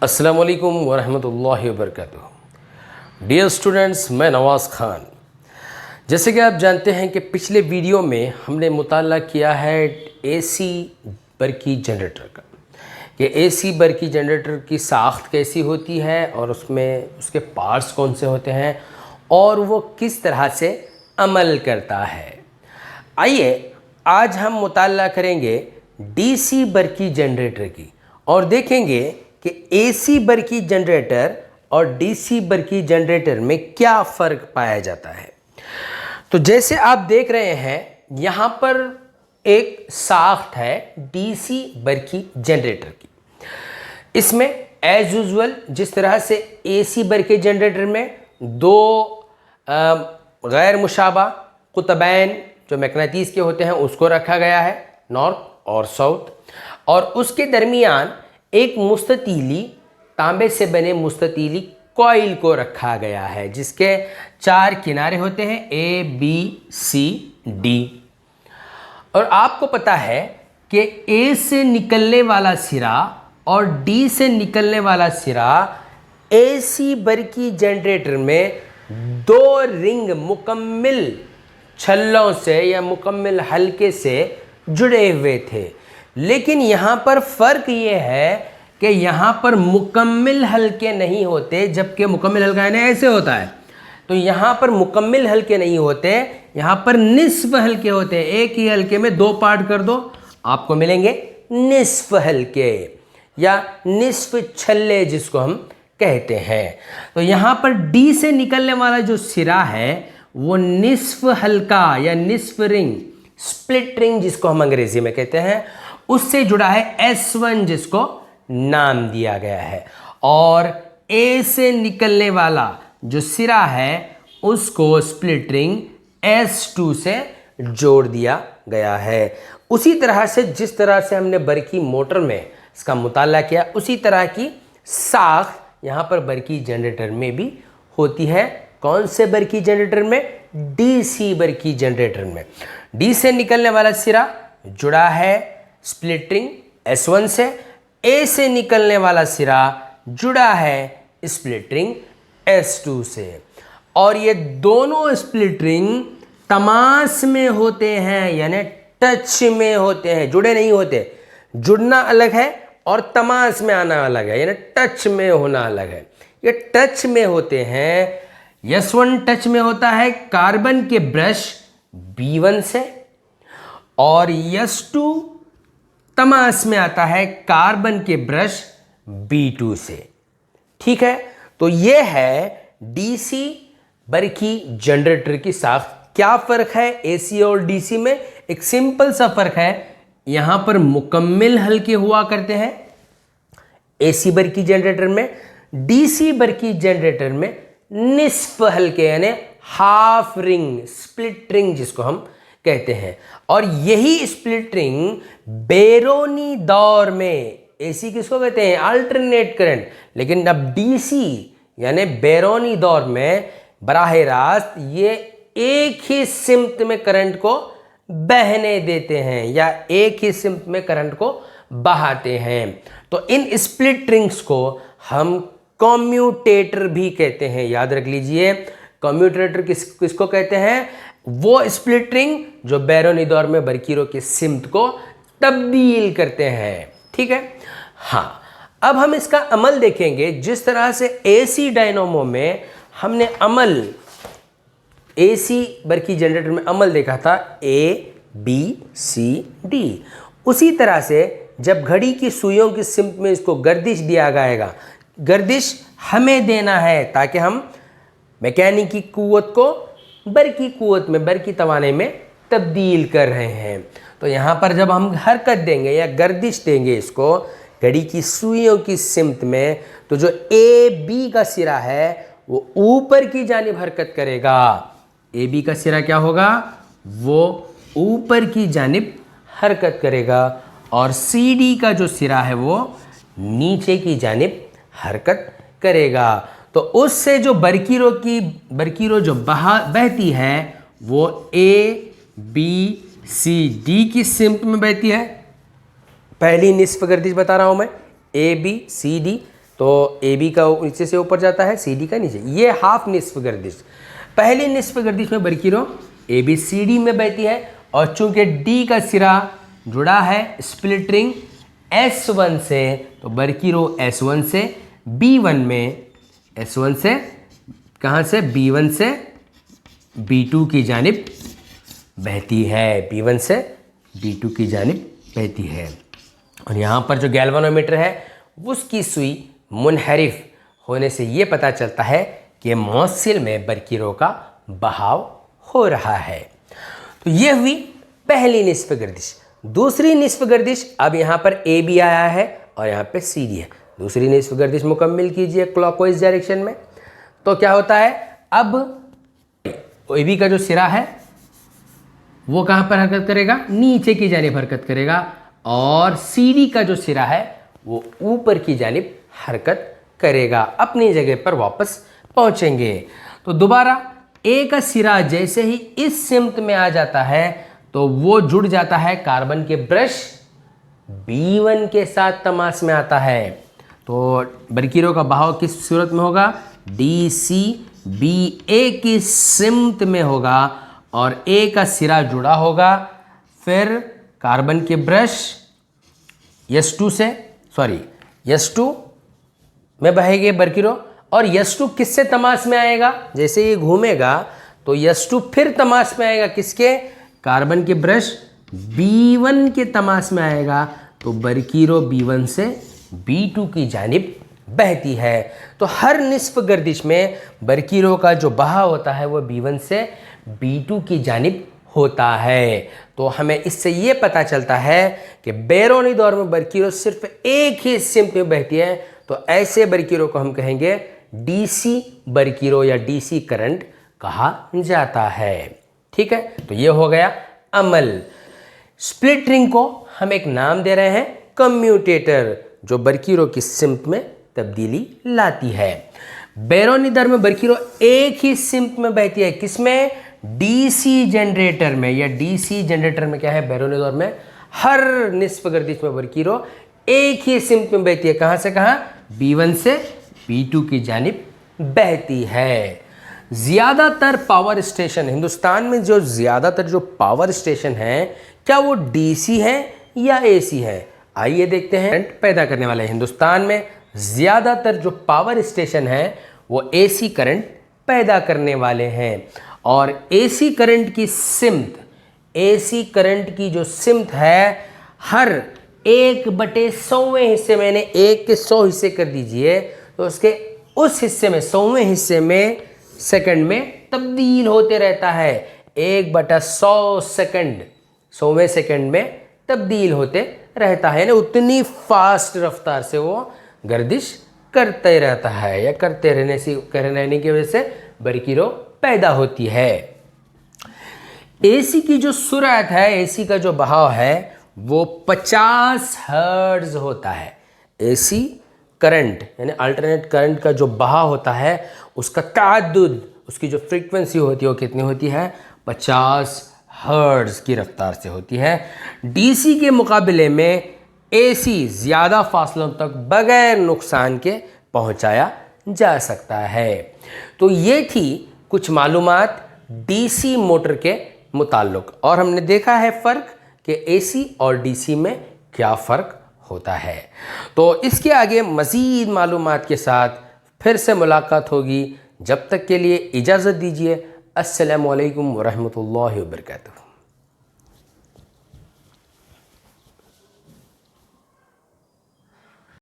अस्सलाम वालेकुम वरहमतुल्लाहि वबरकातुहू। डियर स्टूडेंट्स, मैं नवाज़ ख़ान। जैसे कि आप जानते हैं कि पिछले वीडियो में हमने मुताला किया है एसी बरकी जनरेटर का, कि एसी बरकी जनरेटर की साख्त कैसी होती है और उसमें उसके पार्ट्स कौन से होते हैं और वो किस तरह से अमल करता है। आइए आज हम मुताला करेंगे डीसी बरकी जनरेटर की और देखेंगे कि एसी बरकी जनरेटर और डीसी बरकी जनरेटर में क्या फ़र्क पाया जाता है। तो जैसे आप देख रहे हैं यहाँ पर एक साख्त है डीसी बरकी जनरेटर की। इसमें एज यूजुअल जिस तरह से एसी बरकी जनरेटर में दो गैर मुशाबा कुतबैन जो मैग्नेटिस के होते हैं उसको रखा गया है, नॉर्थ और साउथ, और उसके दरमियान एक मुस्ततीली तांबे से बने मुस्ततीली कॉइल को रखा गया है जिसके 4 किनारे होते हैं ए बी सी डी। और आपको पता है कि ए से निकलने वाला सिरा और डी से निकलने वाला सिरा एसी बरकी जनरेटर में 2 रिंग मुकम्मल छल्लों से या मुकम्मल हल्के से जुड़े हुए थे। लेकिन यहाँ पर फ़र्क ये है कि यहाँ पर मुकम्मल हल्के नहीं होते, जबकि मुकम्मल हल्का यानी ऐसे होता है। तो यहाँ पर मुकम्मल हल्के नहीं होते, यहाँ पर निस्फ हल्के होते हैं। एक ही हल्के में 2 पार्ट कर दो, आपको मिलेंगे निस्फ हल्के या निस्फ छल्ले जिसको हम कहते हैं। तो यहाँ पर डी से निकलने वाला जो सिरा है वो निस्फ हल्का या निस्फ रिंग, स्प्लिट रिंग जिसको हम अंग्रेजी में कहते हैं, उससे जुड़ा है S1 जिसको नाम दिया गया है। और ए से निकलने वाला जो सिरा है उसको स्प्लिट रिंग S2 से जोड़ दिया गया है। उसी तरह से जिस तरह से हमने बरकी मोटर में इसका मुताला किया, उसी तरह की साख यहाँ पर बरकी जनरेटर में भी होती है। कौन से बरकी जनरेटर में? डीसी बरकी जनरेटर में। डी से निकलने वाला सिरा जुड़ा है स्प्लिट रिंग S1 से, ए से निकलने वाला सिरा जुड़ा है स्प्लिट रिंग S2 से, और ये दोनों स्प्लिट रिंग तमास में होते हैं यानी टच में होते हैं, जुड़े नहीं होते। जुड़ना अलग है और तमास में आना अलग है, यानी टच में होना अलग है। ये टच में होते हैं। S1 टच में होता है कार्बन के ब्रश B1 से, और S2 तमास में आता है कार्बन के ब्रश B2 से। ठीक है, तो ये है डीसी बरकी जनरेटर की साख। क्या फ़र्क है एसी और डीसी में? एक सिंपल सा फ़र्क है, यहाँ पर मुकम्मल हल्के हुआ करते हैं एसी बरकी जनरेटर में, डीसी बरकी जनरेटर में निस्फ हल्के यानी हाफ रिंग, स्प्लिट रिंग जिसको हम कहते हैं। और यही स्प्लिट रिंग बैरोनी दौर में, एसी किसको कहते हैं? अल्टरनेट करंट, लेकिन अब डीसी यानी बैरोनी दौर में बराह रास्त ये एक ही सिमत में करंट को बहने देते हैं या एक ही सिमत में करंट को बहाते हैं। तो इन स्प्लिट रिंग्स को हम कम्यूटेटर भी कहते हैं। याद रख लीजिए, कम्यूटेटर किसको कहते हैं? वो स्प्लिट रिंग जो बैरोनी दौर में बरकीरों की सिमत को तब्दील करते हैं। ठीक है, हाँ, अब हम इसका अमल देखेंगे। जिस तरह से एसी डायनोमो में हमने अमल, एसी बरकी जनरेटर में अमल देखा था ए बी सी डी, उसी तरह से जब घड़ी की सुइयों की सिमत में इसको गर्दिश दिया जाएगा, गर्दिश हमें देना है ताकि हम मैकेनिकी कुव्वत को बरकी कुव्वत में, बरकी तवाने में तब्दील कर रहे हैं। तो यहाँ पर जब हम हरकत देंगे या गर्दिश देंगे इसको घड़ी की सुइयों की सिमत में, तो जो ए बी का सिरा है वो ऊपर की जानिब हरकत करेगा। ए बी का सिरा क्या होगा? वो ऊपर की जानिब हरकत करेगा, और सी डी का जो सिरा है वो नीचे की जानिब हरकत करेगा। तो उससे जो बरकीरो जो बहती है वो ए बी सी डी की सिमत में बहती है। पहली निस्फ गर्दिश बता रहा हूँ मैं, ए बी सी डी तो ए बी का नीचे से ऊपर जाता है, सी डी का नीचे। ये हाफ निस्फ गर्दिश। पहली निस्फ गर्दिश में बरकीरो ए बी सी डी में बहती है, और चूंकि डी का सिरा जुड़ा है स्प्लिट रिंग S1 से, तो बरकीरो S1 से B1 में, S1 से कहाँ से, B1 से B2 की जानिब बहती है, B1 से B2 की जानिब बहती है। और यहाँ पर जो गैल्वानोमीटर है उसकी सुई मुनहरिफ होने से ये पता चलता है कि मौसिल में बरकीरों का बहाव हो रहा है। तो ये हुई पहली निस्फ गर्दिश। दूसरी निस्फ गर्दिश, अब यहाँ पर ए बी आया है और यहाँ पे सी डी है। दूसरी निस्फ गर्दिश मुकम्मिल कीजिए क्लॉकवाइज डायरेक्शन में। तो क्या होता है, अब ए बी का जो सिरा है वो कहाँ पर हरकत करेगा, नीचे की जानिब हरकत करेगा, और सी डी का जो सिरा है वो ऊपर की जानिब हरकत करेगा, अपनी जगह पर वापस पहुँचेंगे। तो दोबारा ए का सिरा जैसे ही इस सिमत में आ जाता है तो वो जुड़ जाता है कार्बन के ब्रश B1 के साथ तमास में आता है। तो बरकीरों का बहाव किस सूरत में होगा, DCBA की सिमत में होगा, और ए का सिरा जुड़ा होगा, फिर कार्बन के ब्रश S2 में बहेंगे बरकीरों, और S2 किससे तमास में आएगा, जैसे ये घूमेगा तो S2 फिर तमास में आएगा, किसके, कार्बन के ब्रश B1 के तमास में आएगा, तो बरकीरो B1 से B2 की जानिब बहती है। तो हर निस्फ गर्दिश में बरकीरों का जो बहाव होता है वो B1 से B2 की जानिब होता है। तो हमें इससे ये पता चलता है कि बैरोनी दौर में बरकीरों सिर्फ एक ही सिमत में बहती है, तो ऐसे बरकीरों को हम कहेंगे DC बरकीरों या DC करंट कहा जाता है। ठीक है, तो ये हो गया अमल। स्प्लिट रिंग को हम एक नाम दे रहे हैं कम्यूटेटर, जो बरकीरों की सिमत में तब्दीली लाती है। बैरोनी दर में बरकीरों एक ही सिमत में बहती है, किसमें, DC जनरेटर में, या DC जनरेटर में क्या है, बैरोनी दौर में हर निस्फ गर्दिश में बरकीरों एक ही सिमत में बहती है, कहाँ से कहाँ, B1 से B2 की जानिब बहती है। ज़्यादातर पावर स्टेशन हिंदुस्तान में, जो ज़्यादातर जो पावर स्टेशन हैं, क्या वो DC है या AC है, आइए देखते हैं। करंट पैदा करने वाले हिंदुस्तान में ज़्यादातर जो पावर स्टेशन हैं वो AC करंट पैदा करने वाले हैं, और AC करंट की सिमत, AC करंट की जो सिमत है, हर 1/100वें हिस्से, मैंने 1 के 100 हिस्से कर दीजिए, तो उसके उस हिस्से में 100वें हिस्से में सेकंड में तब्दील होते रहता है। 1/100 सेकंड 100वें सेकंड में तब्दील होते रहता है, यानी उतनी फास्ट रफ्तार से वो गर्दिश करते रहता है, या करते रहने की वजह से बरकीरों पैदा होती है। AC की जो सुरत है, AC का जो बहाव है वो 50 हर्ट्ज होता है। AC करंट यानी अल्टरनेट करंट का जो बहाव होता है उसका ताद्दुद, उसकी जो फ्रीक्वेंसी होती है वो कितनी होती है, 50 हर्ट्ज की रफ्तार से होती है। DC के मुकाबले में AC ज़्यादा फासलों तक बगैर नुकसान के पहुंचाया जा सकता है। तो ये थी कुछ मालूमात DC मोटर के मुताल्लिक़, और हमने देखा है फ़र्क कि AC और DC में क्या फ़र्क होता है। तो इसके आगे मज़ीद मालूमात के साथ फिर से मुलाकात होगी। जब तक के लिए इजाज़त दीजिए। अस्सलामु अलैकुम वरहमतुल्लाहि वबरकातुहू।